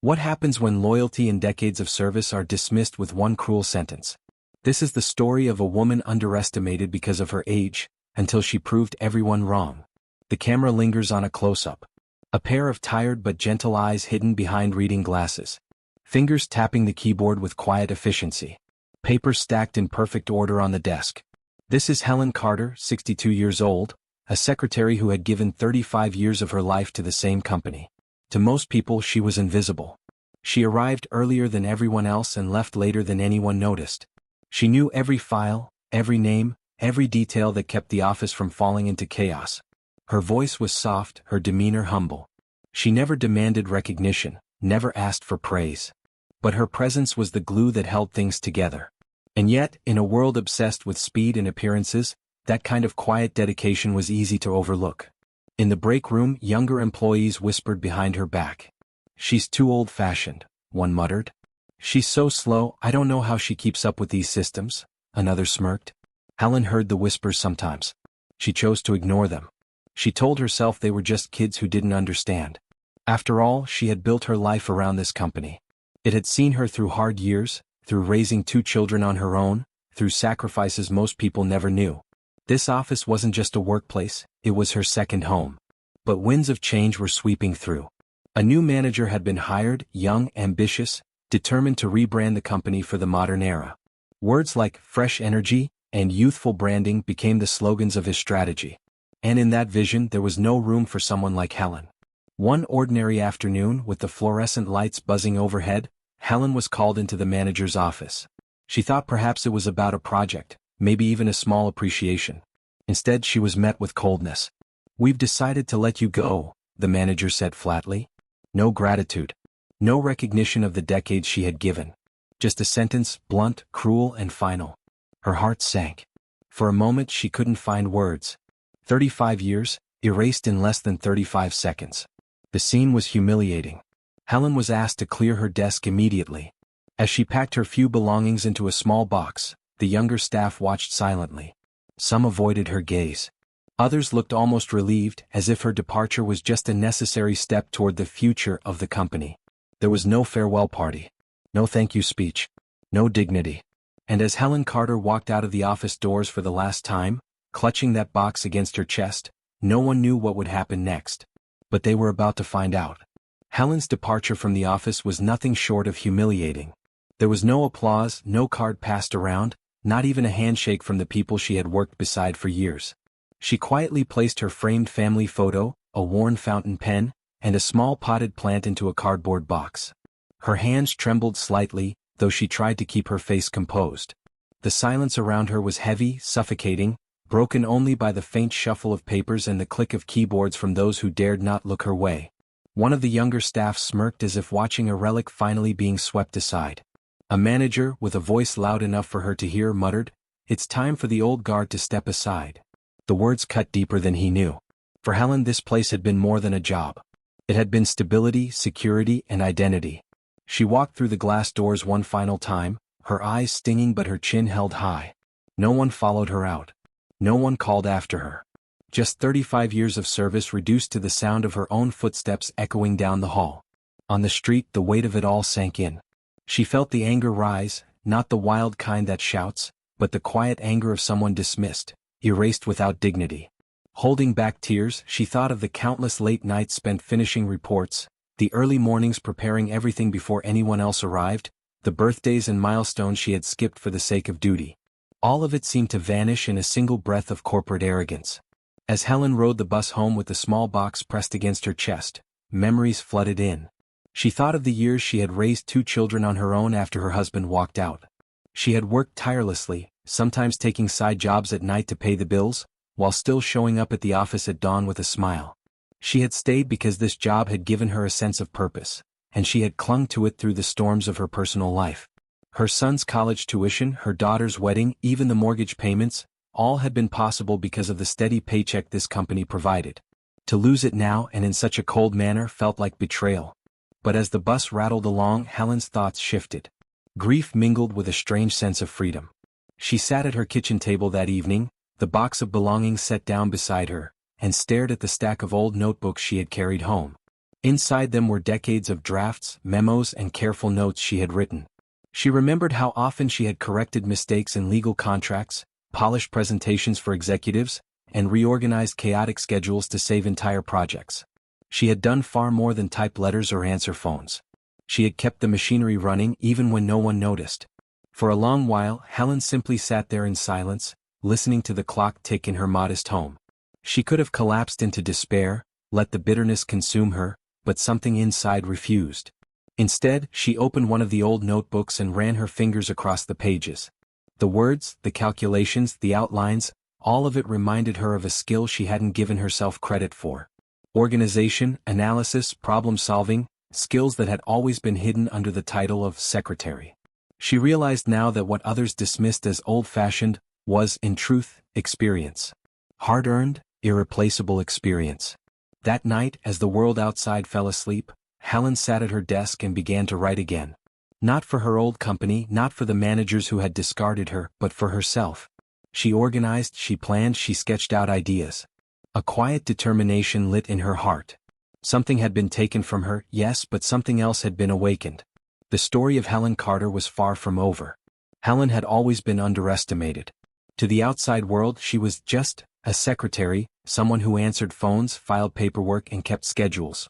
What happens when loyalty and decades of service are dismissed with one cruel sentence? This is the story of a woman underestimated because of her age, until she proved everyone wrong. The camera lingers on a close-up. A pair of tired but gentle eyes hidden behind reading glasses. Fingers tapping the keyboard with quiet efficiency. Papers stacked in perfect order on the desk. This is Helen Carter, 62 years old, a secretary who had given 35 years of her life to the same company. To most people she was invisible. She arrived earlier than everyone else and left later than anyone noticed. She knew every file, every name, every detail that kept the office from falling into chaos. Her voice was soft, her demeanor humble. She never demanded recognition, never asked for praise. But her presence was the glue that held things together. And yet, in a world obsessed with speed and appearances, that kind of quiet dedication was easy to overlook. In the break room, younger employees whispered behind her back. "She's too old-fashioned," one muttered. "She's so slow, I don't know how she keeps up with these systems," another smirked. Helen heard the whispers sometimes. She chose to ignore them. She told herself they were just kids who didn't understand. After all, she had built her life around this company. It had seen her through hard years, through raising 2 children on her own, through sacrifices most people never knew. This office wasn't just a workplace, it was her second home. But winds of change were sweeping through. A new manager had been hired, young, ambitious, determined to rebrand the company for the modern era. Words like fresh energy and youthful branding became the slogans of his strategy. And in that vision there was no room for someone like Helen. One ordinary afternoon, with the fluorescent lights buzzing overhead, Helen was called into the manager's office. She thought perhaps it was about a project, maybe even a small appreciation. Instead, she was met with coldness. "We've decided to let you go," the manager said flatly. No gratitude. No recognition of the decades she had given. Just a sentence, blunt, cruel, and final. Her heart sank. For a moment she couldn't find words. 35 years, erased in less than 35 seconds. The scene was humiliating. Helen was asked to clear her desk immediately. As she packed her few belongings into a small box, the younger staff watched silently. Some avoided her gaze. Others looked almost relieved, as if her departure was just a necessary step toward the future of the company. There was no farewell party. No thank you speech. No dignity. And as Helen Carter walked out of the office doors for the last time, clutching that box against her chest, no one knew what would happen next. But they were about to find out. Helen's departure from the office was nothing short of humiliating. There was no applause, no card passed around, not even a handshake from the people she had worked beside for years. She quietly placed her framed family photo, a worn fountain pen, and a small potted plant into a cardboard box. Her hands trembled slightly, though she tried to keep her face composed. The silence around her was heavy, suffocating, broken only by the faint shuffle of papers and the click of keyboards from those who dared not look her way. One of the younger staff smirked as if watching a relic finally being swept aside. A manager, with a voice loud enough for her to hear, muttered, "It's time for the old guard to step aside." The words cut deeper than he knew. For Helen, this place had been more than a job. It had been stability, security, and identity. She walked through the glass doors one final time, her eyes stinging but her chin held high. No one followed her out. No one called after her. Just 35 years of service reduced to the sound of her own footsteps echoing down the hall. On the street, the weight of it all sank in. She felt the anger rise, not the wild kind that shouts, but the quiet anger of someone dismissed, erased without dignity. Holding back tears, she thought of the countless late nights spent finishing reports, the early mornings preparing everything before anyone else arrived, the birthdays and milestones she had skipped for the sake of duty. All of it seemed to vanish in a single breath of corporate arrogance. As Helen rode the bus home with the small box pressed against her chest, memories flooded in. She thought of the years she had raised 2 children on her own after her husband walked out. She had worked tirelessly, sometimes taking side jobs at night to pay the bills, while still showing up at the office at dawn with a smile. She had stayed because this job had given her a sense of purpose, and she had clung to it through the storms of her personal life. Her son's college tuition, her daughter's wedding, even the mortgage payments, all had been possible because of the steady paycheck this company provided. To lose it now and in such a cold manner felt like betrayal. But as the bus rattled along, Helen's thoughts shifted. Grief mingled with a strange sense of freedom. She sat at her kitchen table that evening, the box of belongings set down beside her, and stared at the stack of old notebooks she had carried home. Inside them were decades of drafts, memos, and careful notes she had written. She remembered how often she had corrected mistakes in legal contracts, polished presentations for executives, and reorganized chaotic schedules to save entire projects. She had done far more than type letters or answer phones. She had kept the machinery running even when no one noticed. For a long while, Helen simply sat there in silence, listening to the clock tick in her modest home. She could have collapsed into despair, let the bitterness consume her, but something inside refused. Instead, she opened one of the old notebooks and ran her fingers across the pages. The words, the calculations, the outlines, all of it reminded her of a skill she hadn't given herself credit for. Organization, analysis, problem-solving, skills that had always been hidden under the title of secretary. She realized now that what others dismissed as old-fashioned was, in truth, experience. Hard-earned, irreplaceable experience. That night, as the world outside fell asleep, Helen sat at her desk and began to write again. Not for her old company, not for the managers who had discarded her, but for herself. She organized, she planned, she sketched out ideas. A quiet determination lit in her heart. Something had been taken from her, yes, but something else had been awakened. The story of Helen Carter was far from over. Helen had always been underestimated. To the outside world, she was just a secretary, someone who answered phones, filed paperwork, and kept schedules.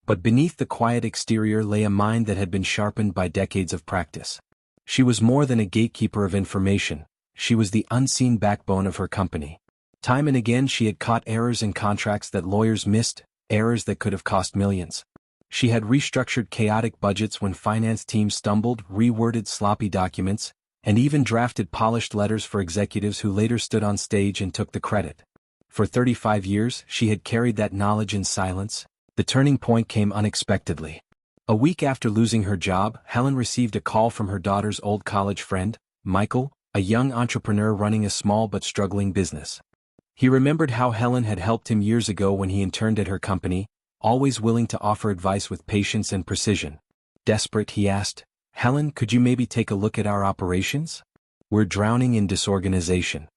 But beneath the quiet exterior lay a mind that had been sharpened by decades of practice. She was more than a gatekeeper of information. She was the unseen backbone of her company. Time and again she had caught errors in contracts that lawyers missed, errors that could have cost millions. She had restructured chaotic budgets when finance teams stumbled, reworded sloppy documents, and even drafted polished letters for executives who later stood on stage and took the credit. For 35 years, she had carried that knowledge in silence. The turning point came unexpectedly. A week after losing her job, Helen received a call from her daughter's old college friend, Michael, a young entrepreneur running a small but struggling business. He remembered how Helen had helped him years ago when he interned at her company, always willing to offer advice with patience and precision. Desperate, he asked, "Helen, could you maybe take a look at our operations? We're drowning in disorganization."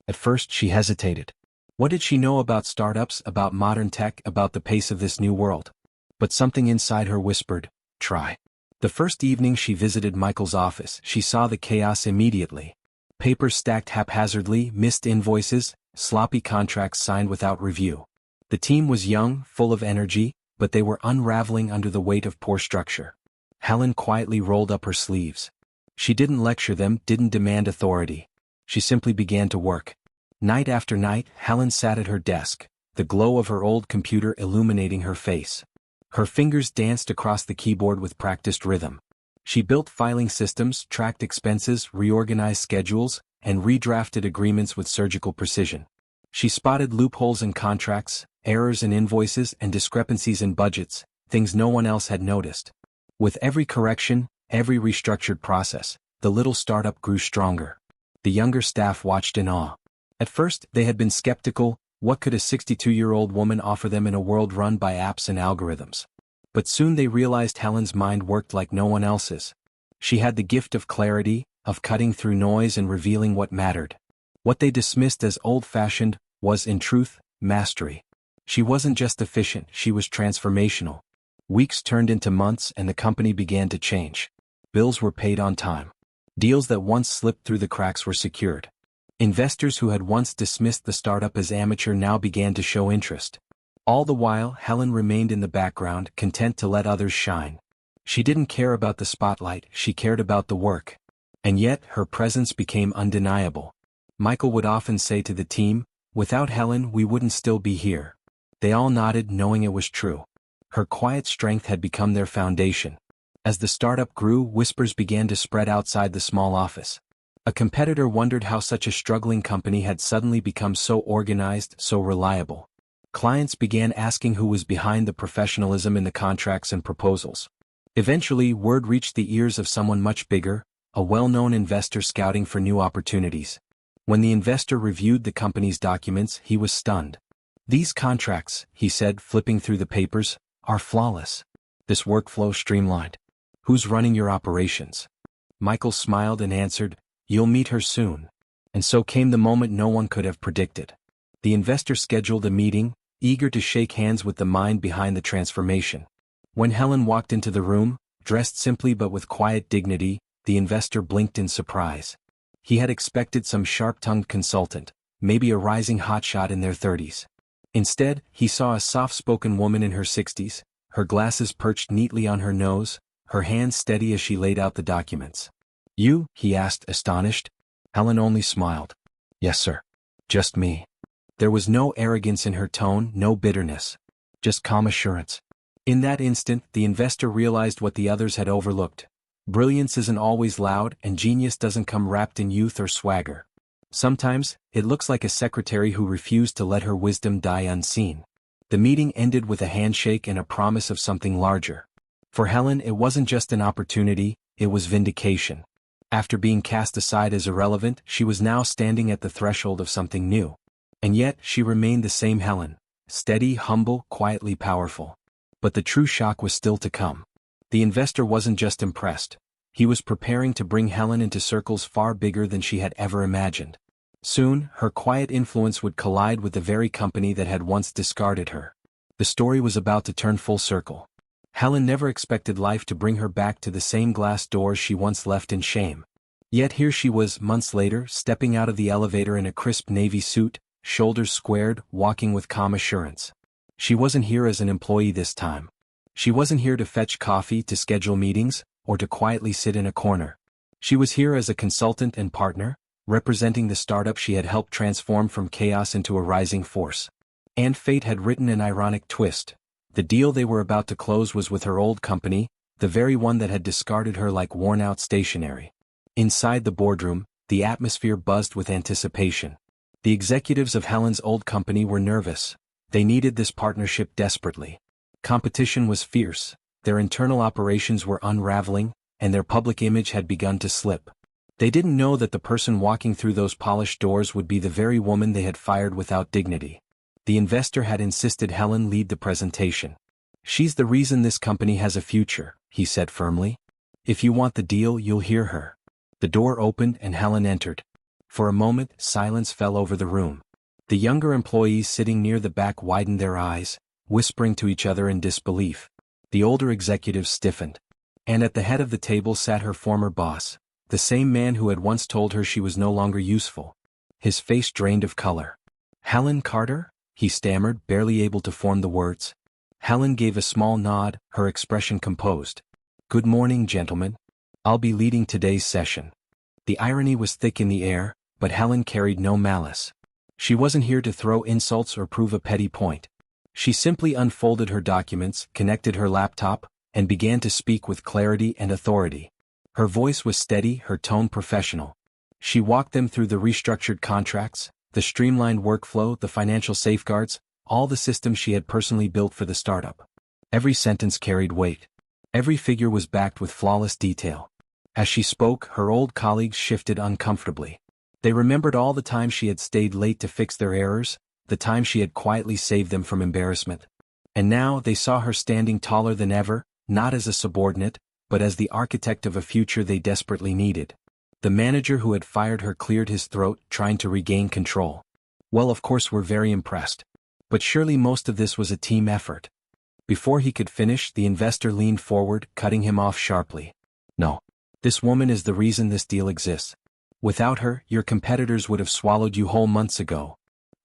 At first she hesitated. What did she know about startups, about modern tech, about the pace of this new world? But something inside her whispered, "Try." The first evening she visited Michael's office, she saw the chaos immediately. Papers stacked haphazardly, missed invoices, sloppy contracts signed without review. The team was young, full of energy, but they were unraveling under the weight of poor structure. Helen quietly rolled up her sleeves. She didn't lecture them, didn't demand authority. She simply began to work. Night after night, Helen sat at her desk, the glow of her old computer illuminating her face. Her fingers danced across the keyboard with practiced rhythm. She built filing systems, tracked expenses, reorganized schedules, and redrafted agreements with surgical precision. She spotted loopholes in contracts, errors in invoices, and discrepancies in budgets, things no one else had noticed. With every correction, every restructured process, the little startup grew stronger. The younger staff watched in awe. At first, they had been skeptical. What could a 62-year-old woman offer them in a world run by apps and algorithms? But soon they realized Helen's mind worked like no one else's. She had the gift of clarity, of cutting through noise and revealing what mattered. What they dismissed as old-fashioned was, in truth, mastery. She wasn't just efficient, she was transformational. Weeks turned into months and the company began to change. Bills were paid on time. Deals that once slipped through the cracks were secured. Investors who had once dismissed the startup as amateur now began to show interest. All the while, Helen remained in the background, content to let others shine. She didn't care about the spotlight, she cared about the work. And yet, her presence became undeniable. Michael would often say to the team, "Without Helen, we wouldn't still be here." They all nodded, knowing it was true. Her quiet strength had become their foundation. As the startup grew, whispers began to spread outside the small office. A competitor wondered how such a struggling company had suddenly become so organized, so reliable. Clients began asking who was behind the professionalism in the contracts and proposals. Eventually, word reached the ears of someone much bigger, a well-known investor scouting for new opportunities. When the investor reviewed the company's documents, he was stunned. "These contracts," he said, flipping through the papers, "are flawless. This workflow streamlined. Who's running your operations?" Michael smiled and answered, "You'll meet her soon." And so came the moment no one could have predicted. The investor scheduled a meeting, eager to shake hands with the mind behind the transformation. When Helen walked into the room, dressed simply but with quiet dignity, the investor blinked in surprise. He had expected some sharp-tongued consultant, maybe a rising hotshot in their 30s. Instead, he saw a soft-spoken woman in her 60s, her glasses perched neatly on her nose, her hands steady as she laid out the documents. "You?" he asked, astonished. Helen only smiled. "Yes, sir. Just me." There was no arrogance in her tone, no bitterness. Just calm assurance. In that instant, the investor realized what the others had overlooked. Brilliance isn't always loud, and genius doesn't come wrapped in youth or swagger. Sometimes, it looks like a secretary who refused to let her wisdom die unseen. The meeting ended with a handshake and a promise of something larger. For Helen, it wasn't just an opportunity, it was vindication. After being cast aside as irrelevant, she was now standing at the threshold of something new. And yet, she remained the same Helen, steady, humble, quietly powerful. But the true shock was still to come. The investor wasn't just impressed. He was preparing to bring Helen into circles far bigger than she had ever imagined. Soon, her quiet influence would collide with the very company that had once discarded her. The story was about to turn full circle. Helen never expected life to bring her back to the same glass doors she once left in shame. Yet here she was, months later, stepping out of the elevator in a crisp navy suit, shoulders squared, walking with calm assurance. She wasn't here as an employee this time. She wasn't here to fetch coffee, to schedule meetings, or to quietly sit in a corner. She was here as a consultant and partner, representing the startup she had helped transform from chaos into a rising force. And fate had written an ironic twist. The deal they were about to close was with her old company, the very one that had discarded her like worn-out stationery. Inside the boardroom, the atmosphere buzzed with anticipation. The executives of Helen's old company were nervous. They needed this partnership desperately. Competition was fierce, their internal operations were unraveling, and their public image had begun to slip. They didn't know that the person walking through those polished doors would be the very woman they had fired without dignity. The investor had insisted Helen lead the presentation. "She's the reason this company has a future," he said firmly. "If you want the deal, you'll hear her." The door opened and Helen entered. For a moment, silence fell over the room. The younger employees sitting near the back widened their eyes, whispering to each other in disbelief. The older executives stiffened. And at the head of the table sat her former boss, the same man who had once told her she was no longer useful. His face drained of color. "Helen Carter?" he stammered, barely able to form the words. Helen gave a small nod, her expression composed. "Good morning, gentlemen. I'll be leading today's session." The irony was thick in the air, but Helen carried no malice. She wasn't here to throw insults or prove a petty point. She simply unfolded her documents, connected her laptop, and began to speak with clarity and authority. Her voice was steady, her tone professional. She walked them through the restructured contracts, the streamlined workflow, the financial safeguards, all the systems she had personally built for the startup. Every sentence carried weight. Every figure was backed with flawless detail. As she spoke, her old colleagues shifted uncomfortably. They remembered all the time she had stayed late to fix their errors, the time she had quietly saved them from embarrassment. And now they saw her standing taller than ever, not as a subordinate, but as the architect of a future they desperately needed. The manager who had fired her cleared his throat, trying to regain control. "Well, of course we're very impressed. But surely most of this was a team effort." Before he could finish, the investor leaned forward, cutting him off sharply. "No. This woman is the reason this deal exists. Without her, your competitors would have swallowed you whole months ago."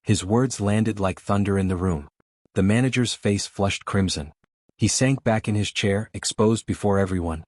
His words landed like thunder in the room. The manager's face flushed crimson. He sank back in his chair, exposed before everyone.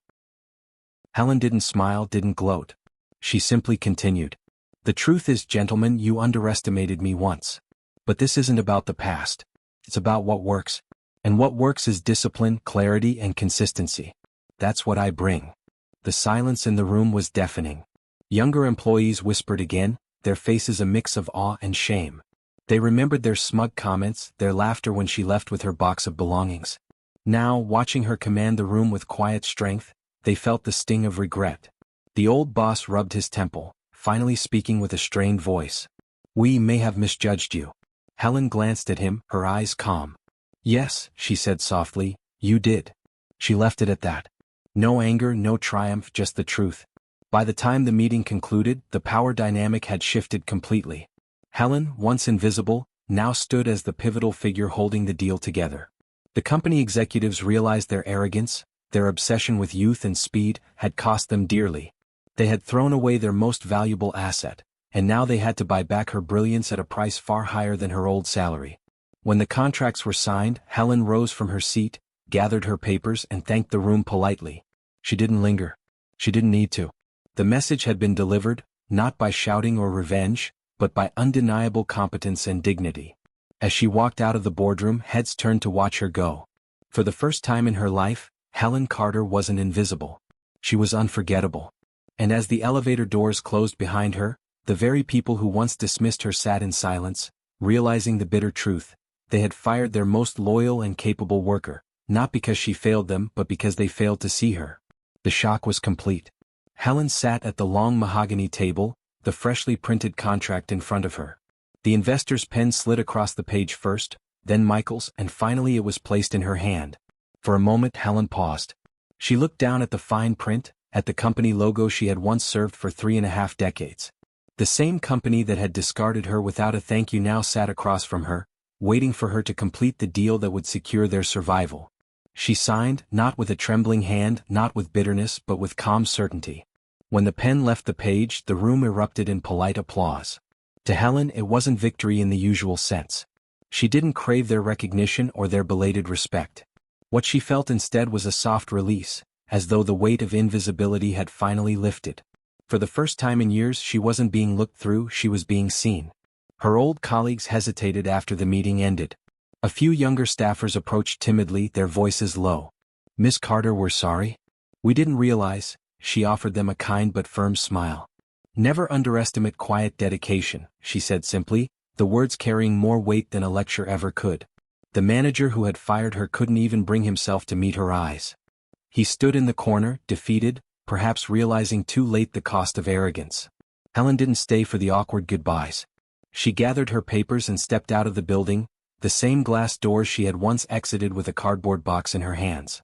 Helen didn't smile, didn't gloat. She simply continued. "The truth is, gentlemen, you underestimated me once. But this isn't about the past. It's about what works. And what works is discipline, clarity, and consistency. That's what I bring." The silence in the room was deafening. Younger employees whispered again, their faces a mix of awe and shame. They remembered their smug comments, their laughter when she left with her box of belongings. Now, watching her command the room with quiet strength, they felt the sting of regret. The old boss rubbed his temple, finally speaking with a strained voice. "We may have misjudged you." Helen glanced at him, her eyes calm. "Yes," she said softly, "you did." She left it at that. No anger, no triumph, just the truth. By the time the meeting concluded, the power dynamic had shifted completely. Helen, once invisible, now stood as the pivotal figure holding the deal together. The company executives realized their arrogance, their obsession with youth and speed, had cost them dearly. They had thrown away their most valuable asset, and now they had to buy back her brilliance at a price far higher than her old salary. When the contracts were signed, Helen rose from her seat, gathered her papers and thanked the room politely. She didn't linger. She didn't need to. The message had been delivered, not by shouting or revenge, but by undeniable competence and dignity. As she walked out of the boardroom, heads turned to watch her go. For the first time in her life, Helen Carter wasn't invisible. She was unforgettable. And as the elevator doors closed behind her, the very people who once dismissed her sat in silence, realizing the bitter truth. They had fired their most loyal and capable worker, not because she failed them but because they failed to see her. The shock was complete. Helen sat at the long mahogany table, the freshly printed contract in front of her. The investor's pen slid across the page first, then Michael's, and finally it was placed in her hand. For a moment Helen paused. She looked down at the fine print, at the company logo she had once served for 3.5 decades. The same company that had discarded her without a thank you now sat across from her, waiting for her to complete the deal that would secure their survival. She signed, not with a trembling hand, not with bitterness, but with calm certainty. When the pen left the page, the room erupted in polite applause. To Helen, it wasn't victory in the usual sense. She didn't crave their recognition or their belated respect. What she felt instead was a soft release, as though the weight of invisibility had finally lifted. For the first time in years she wasn't being looked through, she was being seen. Her old colleagues hesitated after the meeting ended. A few younger staffers approached timidly, their voices low. "Miss Carter, we're sorry. We didn't realize," she offered them a kind but firm smile. "Never underestimate quiet dedication," she said simply, the words carrying more weight than a lecture ever could. The manager who had fired her couldn't even bring himself to meet her eyes. He stood in the corner, defeated, perhaps realizing too late the cost of arrogance. Helen didn't stay for the awkward goodbyes. She gathered her papers and stepped out of the building, the same glass doors she had once exited with a cardboard box in her hands.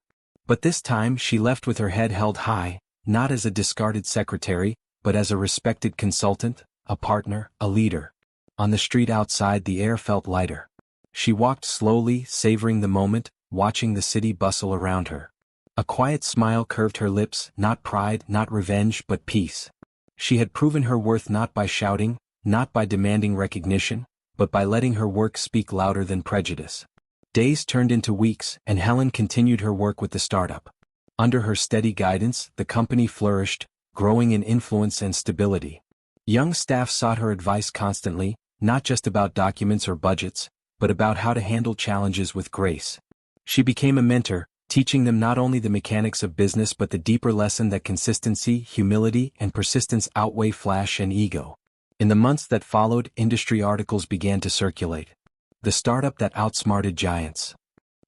But this time she left with her head held high, not as a discarded secretary, but as a respected consultant, a partner, a leader. On the street outside the air felt lighter. She walked slowly, savoring the moment, watching the city bustle around her. A quiet smile curved her lips, not pride, not revenge, but peace. She had proven her worth not by shouting, not by demanding recognition, but by letting her work speak louder than prejudice. Days turned into weeks, and Helen continued her work with the startup. Under her steady guidance, the company flourished, growing in influence and stability. Young staff sought her advice constantly, not just about documents or budgets, but about how to handle challenges with grace. She became a mentor, teaching them not only the mechanics of business but the deeper lesson that consistency, humility, and persistence outweigh flash and ego. In the months that followed, industry articles began to circulate. The startup that outsmarted giants.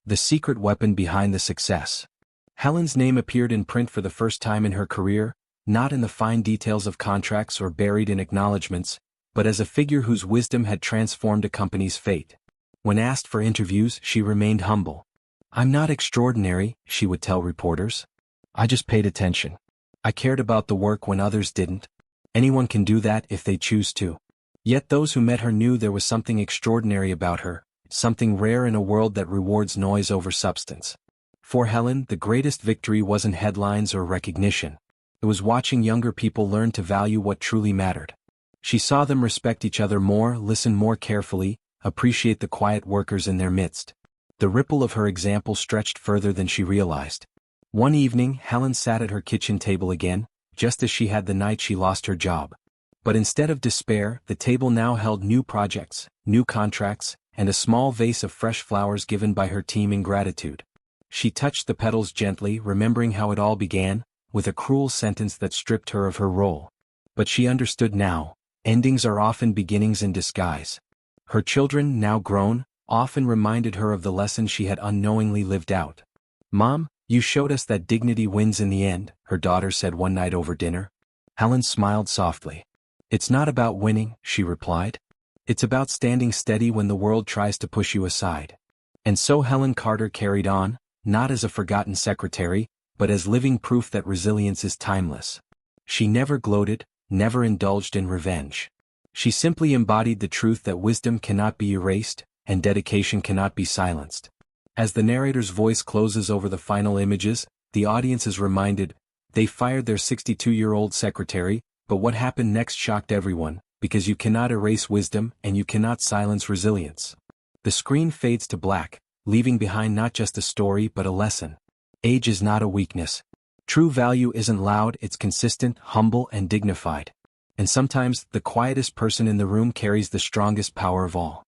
The secret weapon behind the success. Helen's name appeared in print for the first time in her career, not in the fine details of contracts or buried in acknowledgments, but as a figure whose wisdom had transformed a company's fate. When asked for interviews, she remained humble. "I'm not extraordinary," she would tell reporters. "I just paid attention. I cared about the work when others didn't. Anyone can do that if they choose to." Yet those who met her knew there was something extraordinary about her, something rare in a world that rewards noise over substance. For Helen, the greatest victory wasn't headlines or recognition. It was watching younger people learn to value what truly mattered. She saw them respect each other more, listen more carefully, appreciate the quiet workers in their midst. The ripple of her example stretched further than she realized. One evening, Helen sat at her kitchen table again, just as she had the night she lost her job. But instead of despair, the table now held new projects, new contracts, and a small vase of fresh flowers given by her team in gratitude. She touched the petals gently, remembering how it all began, with a cruel sentence that stripped her of her role. But she understood now, endings are often beginnings in disguise. Her children, now grown, often reminded her of the lesson she had unknowingly lived out. "Mom, you showed us that dignity wins in the end," her daughter said one night over dinner. Helen smiled softly. "It's not about winning," she replied. "It's about standing steady when the world tries to push you aside." And so Helen Carter carried on, not as a forgotten secretary, but as living proof that resilience is timeless. She never gloated, never indulged in revenge. She simply embodied the truth that wisdom cannot be erased, and dedication cannot be silenced. As the narrator's voice closes over the final images, the audience is reminded, they fired their 62-year-old secretary, but what happened next shocked everyone, because you cannot erase wisdom and you cannot silence resilience. The screen fades to black, leaving behind not just a story but a lesson. Age is not a weakness. True value isn't loud, it's consistent, humble, and dignified. And sometimes, the quietest person in the room carries the strongest power of all.